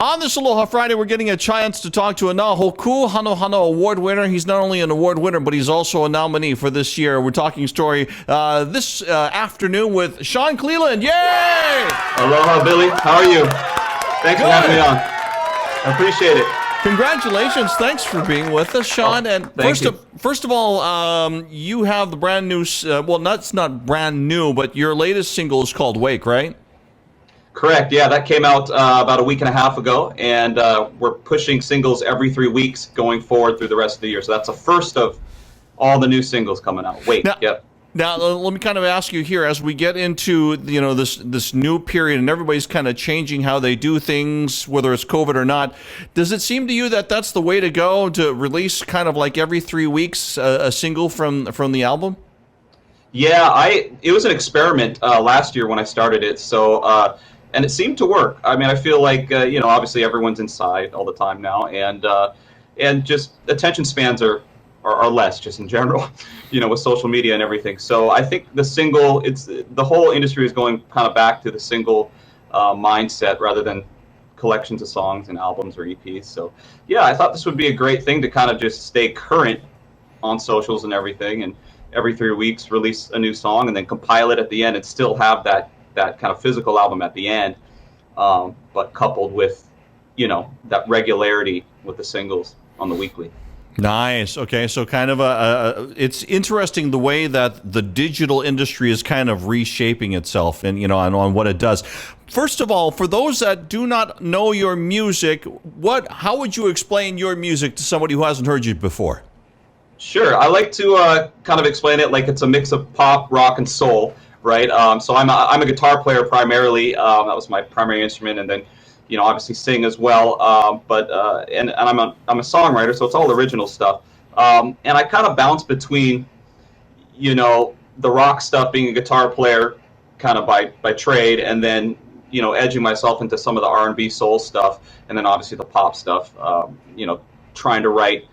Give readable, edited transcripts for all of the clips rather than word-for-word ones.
On this Aloha Friday, we're getting a chance to talk to a Hōkū Hanohano Award winner. He's not only an award winner, but he's also a nominee for this year. We're talking story this afternoon with Sean Cleland. Yay! Aloha, Billy. How are you? Thanks for having me on. I appreciate it. Congratulations. Thanks for being with us, Sean. And first of all, you have the brand new, that's not brand new, but your latest single is called Wake, right? Correct. Yeah, that came out about a week and a half ago, and we're pushing singles every 3 weeks going forward through the rest of the year. So that's the first of all the new singles coming out. Wake. Yep. Now, let me kind of ask you here, as we get into this new period and everybody's kind of changing how they do things, whether it's COVID or not, does it seem to you that that's the way to go, to release kind of like every 3 weeks a single from the album? Yeah, it was an experiment last year when I started it, so and it seemed to work. I mean, I feel like obviously everyone's inside all the time now, and just attention spans are less just in general, with social media and everything. So I think the single, the whole industry is going kind of back to the single mindset rather than collections of songs and albums or EPs. So yeah, I thought this would be a great thing to kind of just stay current on socials and everything, and every 3 weeks release a new song and then compile it at the end and still have that kind of physical album at the end, but coupled with that regularity with the singles on the weekly. Nice. Okay, so kind of it's interesting the way that the digital industry is kind of reshaping itself and on what it does. First of all, for those that do not know your music, how would you explain your music to somebody who hasn't heard you before? Sure, I like to kind of explain it like it's a mix of pop, rock, and soul, right? So I'm a guitar player primarily. That was my primary instrument, and then obviously sing as well. And I'm a songwriter, so it's all original stuff. And I kind of bounce between, the rock stuff, being a guitar player, kind of by trade, and then edging myself into some of the R&B soul stuff, and then obviously the pop stuff. Trying to write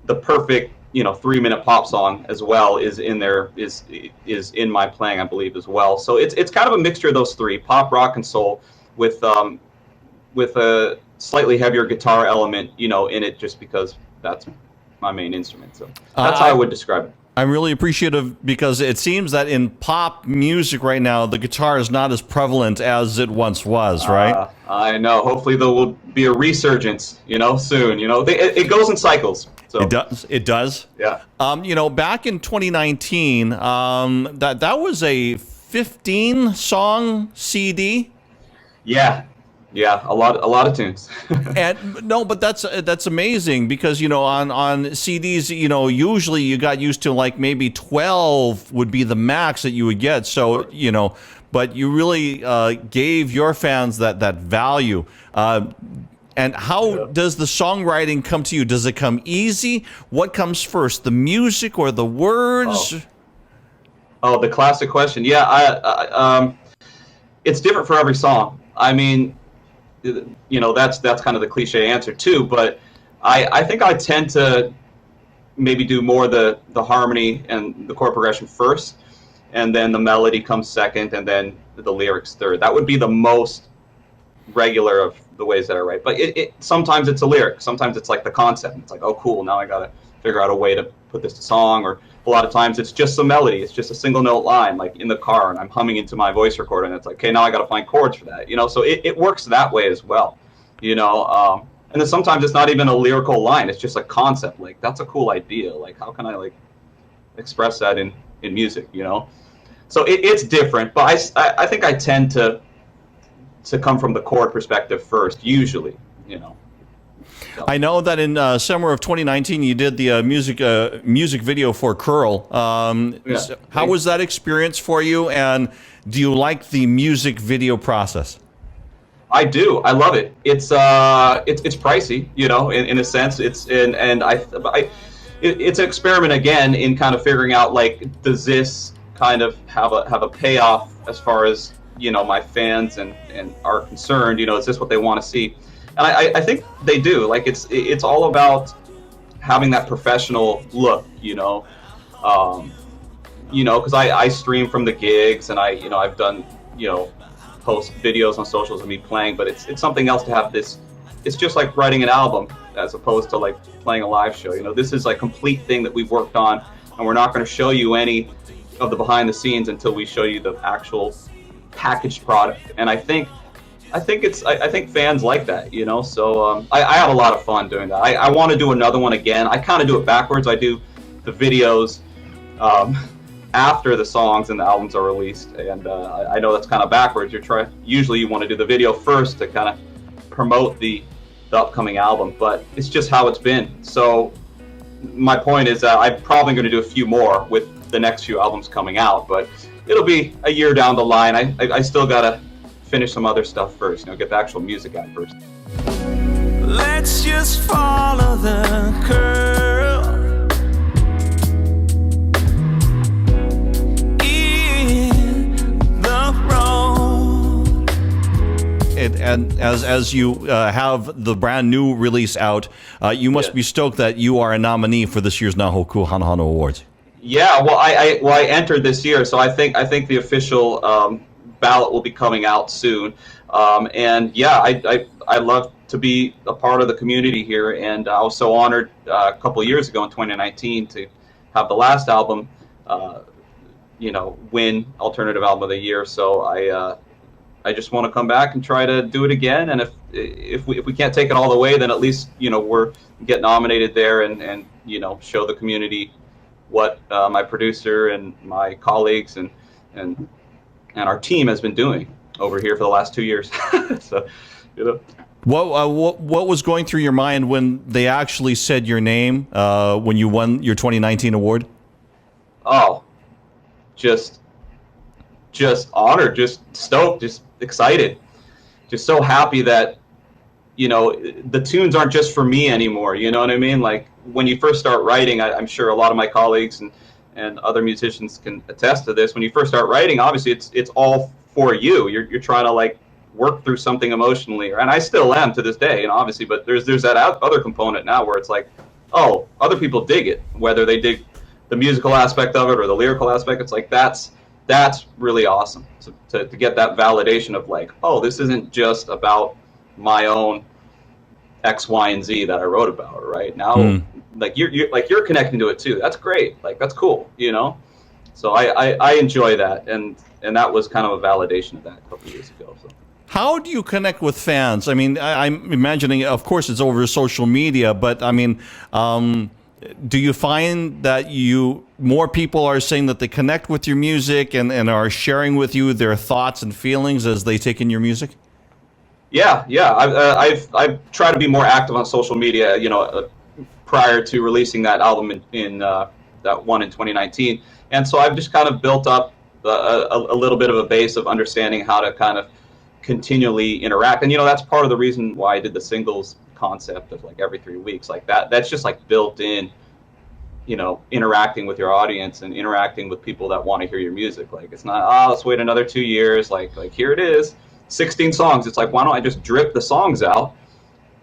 the perfect 3-minute pop song as well is in there, is in my playing, I believe, as well. So it's kind of a mixture of those three: pop, rock, and soul, with a slightly heavier guitar element in it, just because that's my main instrument. So that's how I would describe it. I'm really appreciative, because it seems that in pop music right now, the guitar is not as prevalent as it once was, right? I know. Hopefully there will be a resurgence, soon. It goes in cycles. So. It does. Yeah. Back in 2019, that was a 15-song CD. Yeah, a lot of tunes. But that's amazing, because on CDs, usually you got used to like maybe 12 would be the max that you would get. So but you really gave your fans that value. And how does the songwriting come to you? Does it come easy? What comes first, the music or the words? Oh, the classic question. Yeah, it's different for every song. I mean, that's kind of the cliche answer too. But I think I tend to maybe do more the harmony and the chord progression first, and then the melody comes second, and then the lyrics third. That would be the most regular of the ways that I write. But sometimes it's a lyric, sometimes it's like the concept. It's like, oh cool, now I gotta figure out a way to put this to song. Or a lot of times it's just a melody, it's just a single note line, like in the car, and I'm humming into my voice recorder, and it's like, okay, now I gotta find chords for that. So it works that way as well. And then sometimes it's not even a lyrical line, it's just a concept, like that's a cool idea, like how can I like express that in music, So it's different, but I think I tend to come from the chord perspective first, usually, So. I know that in summer of 2019, you did the music video for Curl. How was that experience for you, and do you like the music video process? I do. I love it. It's pricey, in a sense. It's an experiment again in kind of figuring out, like, does this kind of have a payoff as far as my fans and are concerned? Is this what they want to see? And I think they do. Like, it's all about having that professional look, because I stream from the gigs, and I've done post videos on socials of me playing, but it's something else to have this. It's just like writing an album as opposed to like playing a live show. You know, this is like a complete thing that we've worked on, and we're not going to show you any of the behind the scenes until we show you the actual packaged product. And I think fans like that, you know. So I have a lot of fun doing that. I want to do another one again. I kind of do it backwards. I do the videos after the songs and the albums are released, and I know that's kind of backwards. Usually you want to do the video first to kind of promote the upcoming album, but it's just how it's been. So my point is that I'm probably going to do a few more with the next few albums coming out, but it'll be a year down the line. I still gotta finish some other stuff first, you know, get the actual music out first. Let's just follow the curl in the road. And as you have the brand new release out, you must be stoked that you are a nominee for this year's Hōkū Hanohano Awards. Yeah, well, I entered this year, so I think the official ballot will be coming out soon. And yeah, I love to be a part of the community here, and I was so honored a couple of years ago in 2019 to have the last album, you know, win Alternative Album of the Year. So I just want to come back and try to do it again. And if we can't take it all the way, then at least, you know, we're get nominated there and you know, show the community what my producer and my colleagues and our team has been doing over here for the last 2 years. So, you know. What was going through your mind when they actually said your name when you won your 2019 award? Oh, just honored, just stoked, just excited, just so happy that, you know, the tunes aren't just for me anymore. You know what I mean? Like when you first start writing, I'm sure a lot of my colleagues and other musicians can attest to this. When you first start writing, obviously it's all for you. You're trying to like work through something emotionally, and I still am to this day, and obviously, but there's that other component now where it's like, oh, other people dig it, whether they dig the musical aspect of it or the lyrical aspect. It's like that's really awesome to get that validation of like, oh, this isn't just about my own X, Y, and Z that I wrote about. Right now, like you're connecting to it too. That's great. Like that's cool. You know. So I enjoy that, and that was kind of a validation of that a couple of years ago. So. How do you connect with fans? I mean, I'm imagining, of course, it's over social media, but I mean, do you find that more people are saying that they connect with your music and are sharing with you their thoughts and feelings as they take in your music? Yeah. I've tried to be more active on social media, you know, prior to releasing that album in that one in 2019, and so I've just kind of built up a little bit of a base of understanding how to kind of continually interact. And you know, that's part of the reason why I did the singles concept of like every 3 weeks, like that's just like built in, you know, interacting with your audience and interacting with people that want to hear your music. Like it's not, oh, let's wait another 2 years, like here it is, 16 songs. It's like, why don't I just drip the songs out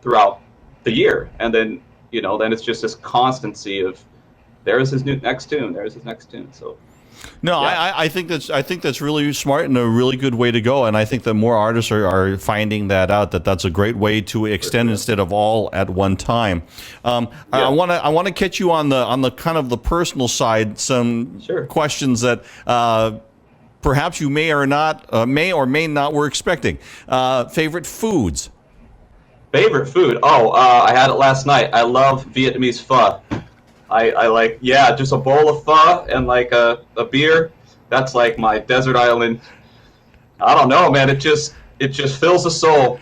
throughout the year, and then, you know, then it's just this constancy of there's his next tune, there's his next tune. So no, yeah. I think that's really smart and a really good way to go, and I think that more artists are finding that out. That's a great way to extend instead of all at one time. I want to catch you on the kind of the personal side. Some questions that perhaps you may or may not were expecting. Favorite foods. Favorite food? Oh, I had it last night. I love Vietnamese pho. I like, yeah, just a bowl of pho and like a beer. That's like my desert island. I don't know, man. It just fills the soul.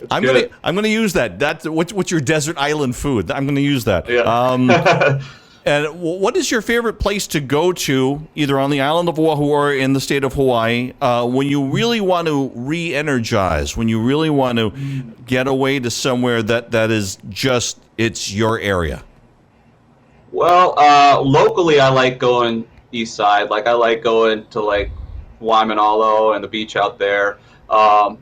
I'm gonna use that. That's what's your desert island food? I'm gonna use that. Yeah. And what is your favorite place to go to, either on the island of Oahu or in the state of Hawaii, when you really want to re-energize, when you really want to get away to somewhere that is just, it's your area? Well, locally, I like going east side. Like I like going to like Waimanalo and the beach out there. My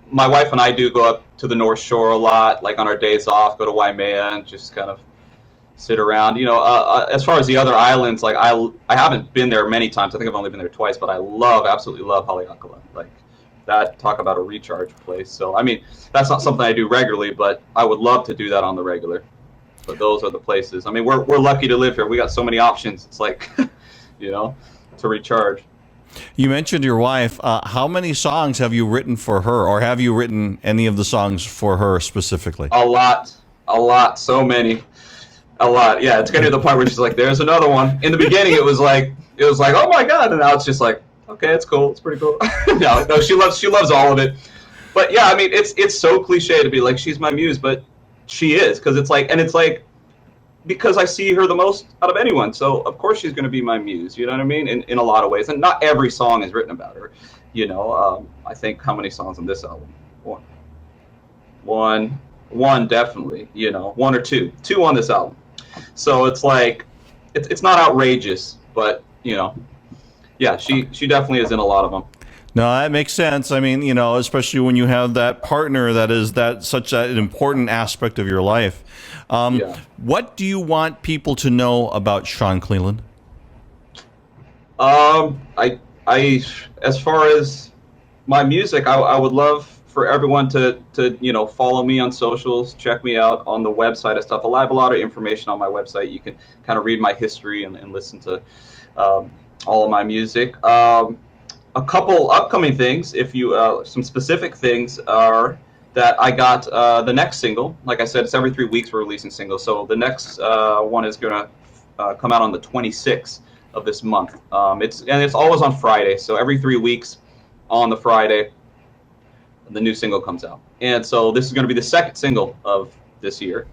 wife and I do go up to the North Shore a lot, like on our days off, go to Waimea and just kind of sit around. You know, as far as the other islands, like I haven't been there many times. I think I've only been there twice, but I absolutely love Haleakala. Like that, talk about a recharge place. So I mean, that's not something I do regularly, but I would love to do that on the regular. But those are the places. I mean, we're lucky to live here. We got so many options. It's like, to recharge. You mentioned your wife. How many songs have you written for her, or have you written any of the songs for her specifically? A lot, so many, a lot. Yeah, it's getting to the point where she's like, "There's another one." In the beginning, it was like, "Oh my god," and now it's just like, "Okay, it's cool. It's pretty cool." No, she loves all of it. But yeah, I mean, it's so cliche to be like, she's my muse, but she is, because it's like, because I see her the most out of anyone, so of course she's going to be my muse. You know what I mean? In a lot of ways, and not every song is written about her. I think, how many songs on this album? One definitely. One or two on this album. So it's like, it's not outrageous, but yeah, she definitely is in a lot of them. No, that makes sense. I mean, especially when you have that partner that is such an important aspect of your life. Yeah. What do you want people to know about Sean Cleland? I as far as my music, I would love for everyone to follow me on socials, check me out on the website and stuff. I have a lot of information on my website. You can kind of read my history and listen to all of my music. A couple upcoming things, if you some specific things are that I got the next single. Like I said, it's every 3 weeks we're releasing singles. So the next one is gonna come out on the 26th of this month. It's always on Friday. So every 3 weeks on the Friday, the new single comes out. And so this is going to be the second single of this year.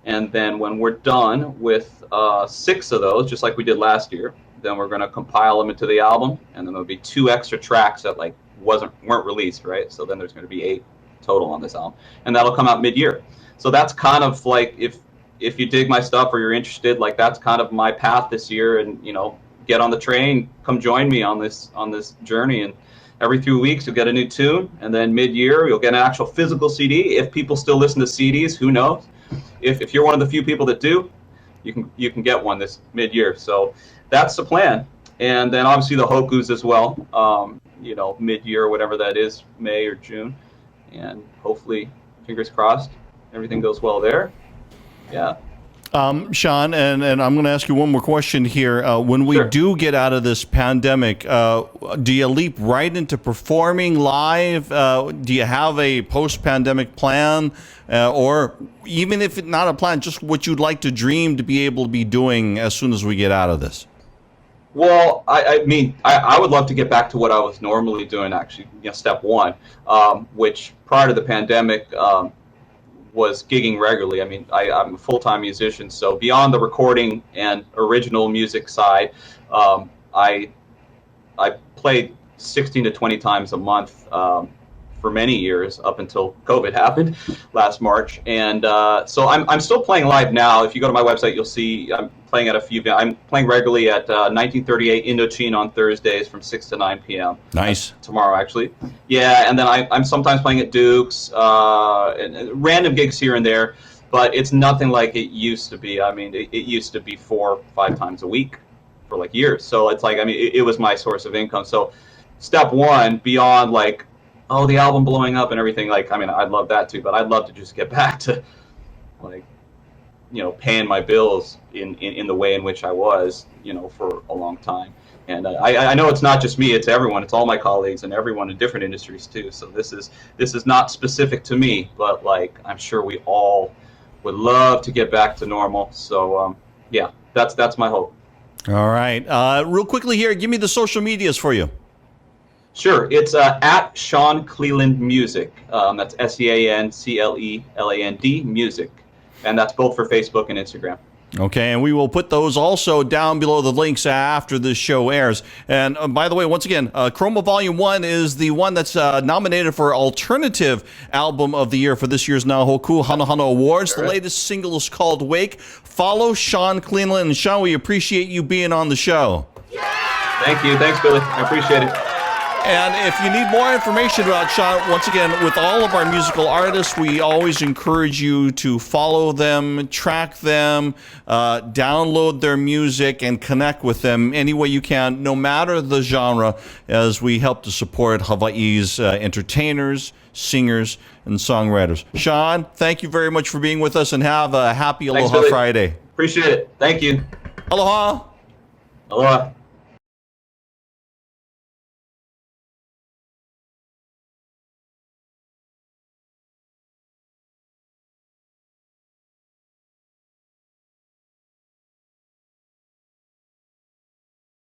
And then when we're done with 6 of those, just like we did last year, then we're going to compile them into the album, and then there'll be 2 extra tracks that weren't released, right? So then there's going to be 8 total on this album, and that'll come out mid-year. So that's kind of like, if you dig my stuff or you're interested, like, that's kind of my path this year. And get on the train, come join me on this journey. And every 3 weeks you'll get a new tune, and then mid-year you'll get an actual physical CD. If people still listen to CDs, who knows? If you're one of the few people that do, you can get one this mid-year. So that's the plan. And then obviously the Hōkūs as well, mid-year, whatever that is, May or June. And hopefully, fingers crossed, everything goes well there. Yeah. Sean, and I'm going to ask you one more question here. When we do get out of this pandemic, do you leap right into performing live? Do you have a post-pandemic plan? Or even if it's not a plan, just what you'd like to dream to be able to be doing as soon as we get out of this? Well, I mean, I would love to get back to what I was normally doing, actually, step one, which prior to the pandemic was gigging regularly. I mean, I'm a full-time musician, so beyond the recording and original music side, I played 16 to 20 times a month for many years, up until COVID happened last March. And so I'm still playing live now. If you go to my website, you'll see I'm playing at I'm playing regularly at 1938 Indochine on Thursdays from 6 to 9 p.m. Nice. Tomorrow, actually. Yeah, and then I'm sometimes playing at Duke's, and random gigs here and there, but it's nothing like it used to be. I mean, it used to be 4 or 5 times a week for like years. So it's like, I mean, it was my source of income. So step one, beyond like, oh, the album blowing up and everything, like, I mean, I'd love that too, but I'd love to just get back to, like, paying my bills in the way in which I was, for a long time. And I know it's not just me, it's everyone, it's all my colleagues and everyone in different industries too. So this is not specific to me, but like, I'm sure we all would love to get back to normal. So yeah, that's my hope. All right. Real quickly here, give me the social medias for you. Sure, it's at Sean Cleland Music. That's SeanCleland Music, and that's both for Facebook and Instagram. Okay, and we will put those also down below the links after this show airs. And by the way, once again, Chroma Volume 1 is the one that's nominated for Alternative Album of the Year for this year's now Hōkū Hanohano Awards. The latest single is called Wake. Follow Sean Cleland. And Sean, we appreciate you being on the show. Thank you. Thanks, Billy. I appreciate it. And if you need more information about Sean, once again, with all of our musical artists, we always encourage you to follow them, track them, download their music, and connect with them any way you can, no matter the genre, as we help to support Hawaii's entertainers, singers, and songwriters. Sean, thank you very much for being with us, and have a happy Thanks, Aloha Billy. Friday. Appreciate it. Thank you. Aloha. Aloha.